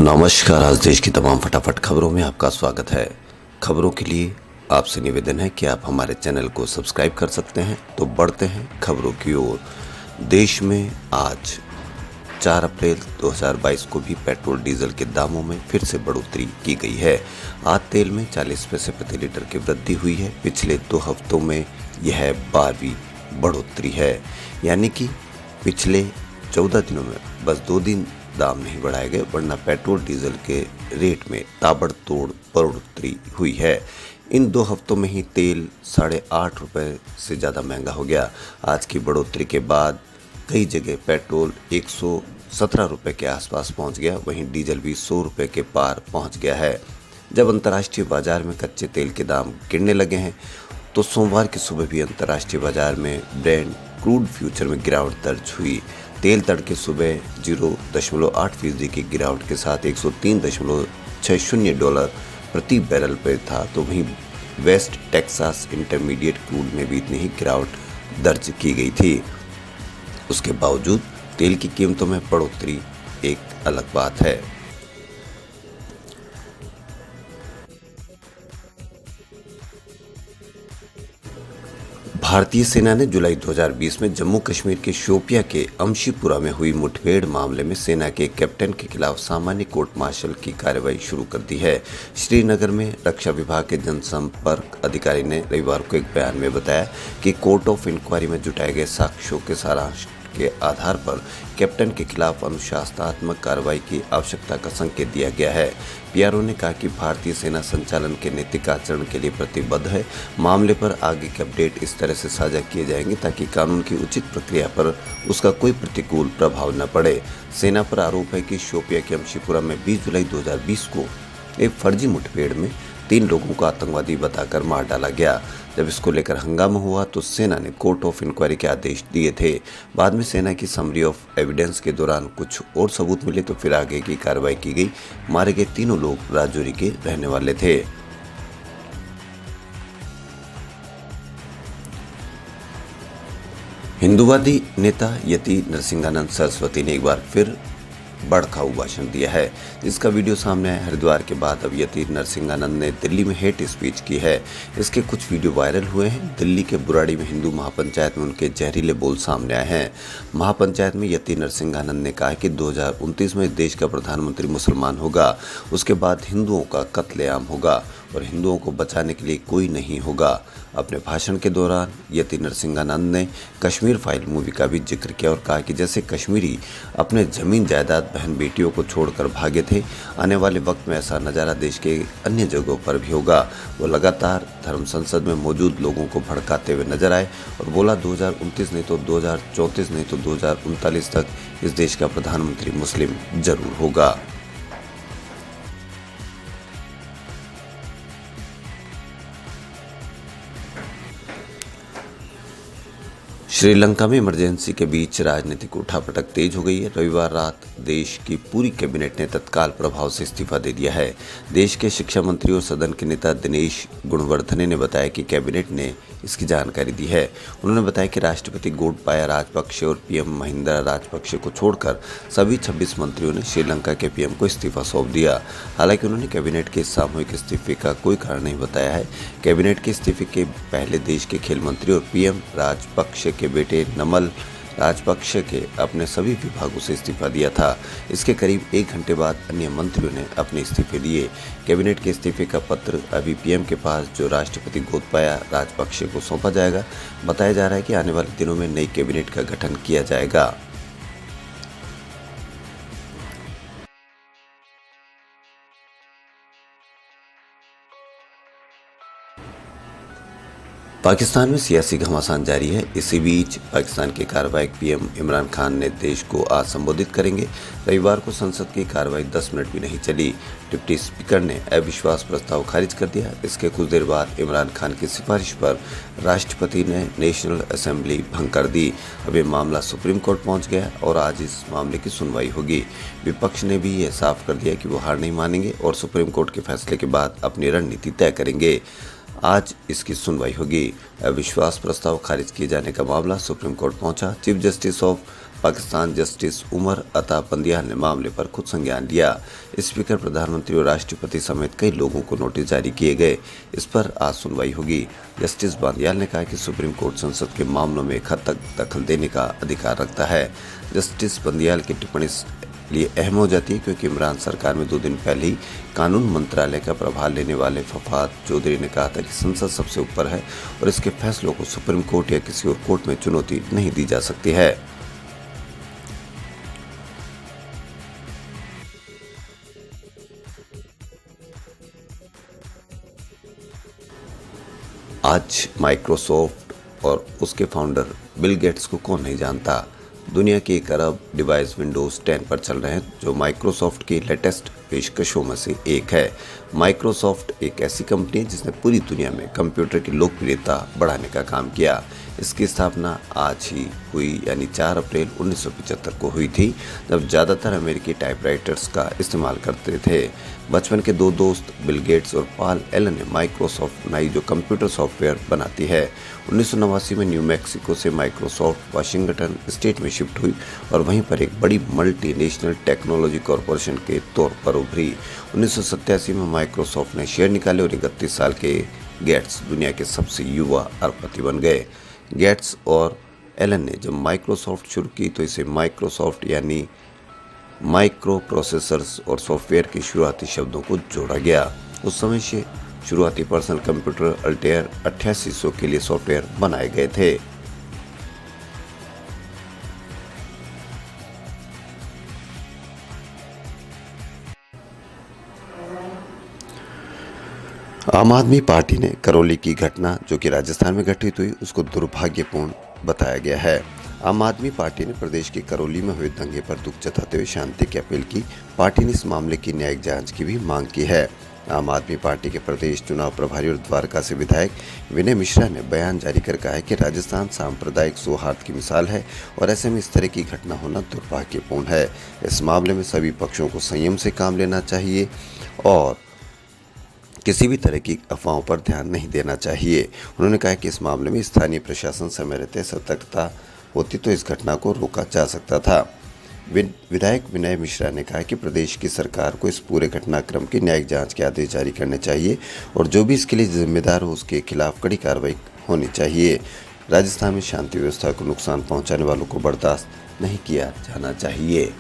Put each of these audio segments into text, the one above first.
नमस्कार। आज देश की तमाम फटाफट खबरों में आपका स्वागत है। खबरों के लिए आपसे निवेदन है कि आप हमारे चैनल को सब्सक्राइब कर सकते हैं। तो बढ़ते हैं खबरों की ओर। देश में आज 4 अप्रैल 2022 को भी पेट्रोल डीजल के दामों में फिर से बढ़ोतरी की गई है। आज तेल में 40 पैसे प्रति लीटर की वृद्धि हुई है। पिछले 2 हफ्तों में यह 12वीं बढ़ोतरी है, यानी कि पिछले 14 दिनों में बस 2 दिन दाम नहीं बढ़ाए गए, वरना पेट्रोल डीजल के रेट में ताबड़तोड़ बढ़ोतरी हुई है। इन 2 हफ्तों में ही तेल 8.5 रुपये से ज़्यादा महंगा हो गया। आज की बढ़ोतरी के बाद कई जगह पेट्रोल 117 रुपये के आसपास पहुंच गया, वहीं डीजल भी 100 रुपये के पार पहुंच गया है। जब अंतर्राष्ट्रीय बाजार में कच्चे तेल के दाम गिरने लगे हैं, तो सोमवार की सुबह भी अंतर्राष्ट्रीय बाजार में ब्रेंट क्रूड फ्यूचर में गिरावट दर्ज हुई। तेल तड़के सुबह 0.8% की गिरावट के साथ $103.60 प्रति बैरल पर था, तो वहीं वेस्ट टेक्सास इंटरमीडिएट क्रूड में भी इतनी ही गिरावट दर्ज की गई थी। उसके बावजूद तेल की कीमतों में बढ़ोतरी एक अलग बात है। भारतीय सेना ने जुलाई 2020 में जम्मू कश्मीर के शोपिया के अमशीपुरा में हुई मुठभेड़ मामले में सेना के कैप्टन के खिलाफ सामान्य कोर्ट मार्शल की कार्रवाई शुरू कर दी है। श्रीनगर में रक्षा विभाग के जनसंपर्क अधिकारी ने रविवार को एक बयान में बताया कि कोर्ट ऑफ इंक्वायरी में जुटाए गए साक्ष्यों के सारांश के आधार पर कैप्टन के खिलाफ अनुशासनात्मक कार्रवाई की आवश्यकता का संकेत दिया गया है। पीआरओ ने कहा कि भारतीय सेना संचालन के नैतिक आचरण के लिए प्रतिबद्ध है। मामले पर आगे के अपडेट इस तरह से साझा किए जाएंगे ताकि कानून की उचित प्रक्रिया पर उसका कोई प्रतिकूल प्रभाव न पड़े। सेना पर आरोप है कि शोपिया के अमशीपुरा में 20 जुलाई 2020 को एक फर्जी मुठभेड़ में 3 लोगों को आतंकवादी बताकर मार डाला गया। जब इसको लेकर हंगामा हुआ तो सेना ने कोर्ट ऑफ इंक्वायरी के आदेश दिए थे। बाद में सेना की समरी ऑफ एविडेंस के दौरान कुछ और सबूत मिले तो फिर आगे की कार्रवाई की गई। मारे गए तीनों लोग राजौरी के रहने वाले थे। हिंदूवादी नेता यति नरसिंहानंद सरस्वती ने एक बार फिर भड़काऊ भाषण दिया है, जिसका वीडियो सामने आया। हरिद्वार के बाद अब यति नरसिंहानंद ने दिल्ली में हेट स्पीच की है। इसके कुछ वीडियो वायरल हुए हैं। दिल्ली के बुराड़ी में हिंदू महापंचायत में उनके जहरीले बोल सामने आए हैं। महापंचायत में यति नरसिंहानंद ने कहा कि 2029 में देश का प्रधानमंत्री मुसलमान होगा, उसके बाद हिंदुओं का कत्लेआम होगा और हिंदुओं को बचाने के लिए कोई नहीं होगा। अपने भाषण के दौरान यति नरसिंहानंद ने कश्मीर फाइल मूवी का भी जिक्र किया और कहा कि जैसे कश्मीरी अपने जमीन जायदाद बहन बेटियों को छोड़कर भागे थे, आने वाले वक्त में ऐसा नज़ारा देश के अन्य जगहों पर भी होगा। वो लगातार धर्म संसद में मौजूद लोगों को भड़काते हुए नजर आए और बोला 2029 नहीं तो 2034 नहीं तो 2039 तक इस देश का प्रधानमंत्री मुस्लिम जरूर होगा। श्रीलंका में इमरजेंसी के बीच राजनीतिक उठापटक तेज हो गई है। रविवार रात देश की पूरी कैबिनेट ने तत्काल प्रभाव से इस्तीफा दे दिया है। देश के शिक्षा मंत्री और सदन के नेता दिनेश गुणवर्धने ने बताया कि कैबिनेट ने इसकी जानकारी दी है। उन्होंने बताया कि राष्ट्रपति गोटबाया राजपक्षे और पीएम महिंद्रा राजपक्षे को छोड़कर सभी 26 मंत्रियों ने श्रीलंका के पीएम को इस्तीफा सौंप दिया। हालांकि उन्होंने कैबिनेट के सामूहिक इस्तीफे का कोई कारण नहीं बताया है। कैबिनेट के इस्तीफे के पहले देश के खेल मंत्री और पीएम राजपक्षे के बेटे नमल राजपक्षे के अपने सभी विभागों से इस्तीफा दिया था। इसके करीब 1 घंटे बाद अन्य मंत्रियों ने अपने इस्तीफे दिए। कैबिनेट के इस्तीफे का पत्र अभी पीएम के पास, जो राष्ट्रपति गोतबाया राजपक्षे को सौंपा जाएगा। बताया जा रहा है कि आने वाले दिनों में नई कैबिनेट का गठन किया जाएगा। पाकिस्तान में सियासी घमासान जारी है। इसी बीच पाकिस्तान के कार्यवाहक पीएम इमरान खान ने देश को आज संबोधित करेंगे। रविवार को संसद की कार्रवाई 10 मिनट भी नहीं चली। डिप्टी स्पीकर ने अविश्वास प्रस्ताव खारिज कर दिया। इसके कुछ देर बाद इमरान खान की सिफारिश पर राष्ट्रपति ने नेशनल असेंबली भंग कर दी। अब ये मामला सुप्रीम कोर्ट पहुंच गया और आज इस मामले की सुनवाई होगी। विपक्ष ने भी यह साफ कर दिया कि वो हार नहीं मानेंगे और सुप्रीम कोर्ट के फैसले के बाद अपनी रणनीति तय करेंगे। आज इसकी सुनवाई होगी। अविश्वास प्रस्ताव खारिज किए जाने का मामला सुप्रीम कोर्ट पहुंचा। Chief justice of Pakistan justice Umar Ata Bandial ने मामले पर खुद संज्ञान लिया। स्पीकर, प्रधानमंत्री और राष्ट्रपति समेत कई लोगों को नोटिस जारी किए गए। इस पर आज सुनवाई होगी। जस्टिस बंदियाल ने कहा कि सुप्रीम कोर्ट संसद के मामलों में एक हद तक दखल देने का अधिकार रखता है। जस्टिस बंदियाल की टिप्पणी लिए अहम हो जाती है क्योंकि इमरान सरकार में 2 दिन पहले ही कानून मंत्रालय का प्रभार लेने वाले फफाद चौधरी ने कहा था कि संसद सबसे ऊपर है और इसके फैसलों को सुप्रीम कोर्ट या किसी और कोर्ट में चुनौती नहीं दी जा सकती है। आज माइक्रोसॉफ्ट और उसके फाउंडर बिल गेट्स को कौन नहीं जानता। दुनिया के 1 अरब डिवाइस विंडोज़ 10 पर चल रहे हैं, जो माइक्रोसॉफ्ट की लेटेस्ट पेशकशों में से एक है। माइक्रोसॉफ्ट एक ऐसी कंपनी है जिसने पूरी दुनिया में कंप्यूटर की लोकप्रियता बढ़ाने का काम किया। इसकी स्थापना आज ही हुई, यानी 4 अप्रैल 1975 को हुई थी, जब ज़्यादातर अमेरिकी टाइपराइटर्स का इस्तेमाल करते थे। बचपन के 2 दोस्त बिल गेट्स और पॉल एलन ने माइक्रोसॉफ्ट बनाई, जो कंप्यूटर सॉफ्टवेयर बनाती है। 1989 में न्यू मैक्सिको से माइक्रोसॉफ्ट वाशिंगटन स्टेट में शिफ्ट हुई और वहीं पर एक बड़ी मल्टीनेशनल टेक्नोलॉजी कॉरपोरेशन के तौर पर उभरी। 1987 में माइक्रोसॉफ्ट ने शेयर निकाले और 31 साल के गेट्स दुनिया के सबसे युवा अरबपति बन गए। गेट्स और एलन ने जब माइक्रोसॉफ्ट शुरू की तो इसे माइक्रोसॉफ्ट यानी माइक्रो प्रोसेसर्स और सॉफ्टवेयर के शुरुआती शब्दों को जोड़ा गया। उस समय से शुरुआती पर्सनल कंप्यूटर अल्टेयर 8800 के लिए सॉफ्टवेयर बनाए गए थे। आम आदमी पार्टी ने करौली की घटना, जो कि राजस्थान में घटित हुई, उसको दुर्भाग्यपूर्ण बताया गया है। आम आदमी पार्टी ने प्रदेश के करौली में हुए दंगे पर दुख जताते हुए शांति की अपील की। पार्टी ने इस मामले की न्यायिक जांच की भी मांग की है। आम आदमी पार्टी के प्रदेश चुनाव प्रभारी और द्वारका से विधायक विनय मिश्रा ने बयान जारी कर कहा है कि राजस्थान सांप्रदायिक सौहार्द की मिसाल है और ऐसे में इस तरह की घटना होना दुर्भाग्यपूर्ण है। इस मामले में सभी पक्षों को संयम से काम लेना चाहिए और किसी भी तरह की अफवाहों पर ध्यान नहीं देना चाहिए। उन्होंने कहा कि इस मामले में स्थानीय प्रशासन समय रहते सतर्कता होती तो इस घटना को रोका जा सकता था। विधायक विनय मिश्रा ने कहा कि प्रदेश की सरकार को इस पूरे घटनाक्रम की न्यायिक जांच के आदेश जारी करने चाहिए और जो भी इसके लिए जिम्मेदार हो उसके खिलाफ कड़ी कार्रवाई होनी चाहिए। राजस्थान में शांति व्यवस्था को नुकसान पहुंचाने वालों को बर्दाश्त नहीं किया जाना चाहिए।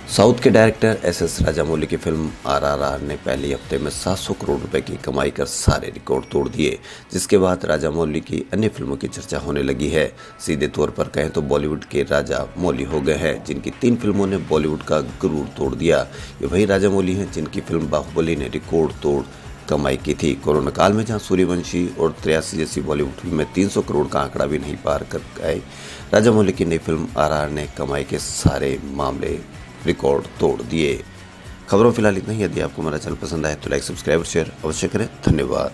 साउथ के डायरेक्टर एस राजामौली की फिल्म RRR ने पहले हफ्ते में 700 करोड़ रुपए की कमाई कर सारे रिकॉर्ड तोड़ दिए, जिसके बाद राजामौली की अन्य फिल्मों की चर्चा होने लगी है। सीधे तौर पर कहें तो बॉलीवुड के राजा मौली हो गए हैं, जिनकी 3 फिल्मों ने बॉलीवुड का गुरूर तोड़ दिया। ये वही राजामौली हैं जिनकी फिल्म बाहुबली ने रिकॉर्ड तोड़ कमाई की थी। कोरोना काल में जहां सूर्यवंशी और 83 जैसी बॉलीवुड फिल्में 300 करोड़ का आंकड़ा भी नहीं पार कर गए, राजामौली की नई फिल्म RRR ने कमाई के सारे मामले रिकॉर्ड तोड़ दिए। खबरों फिलहाल इतना ही। यदि आपको हमारा चैनल पसंद आए तो लाइक, सब्सक्राइब और शेयर अवश्य करें। धन्यवाद।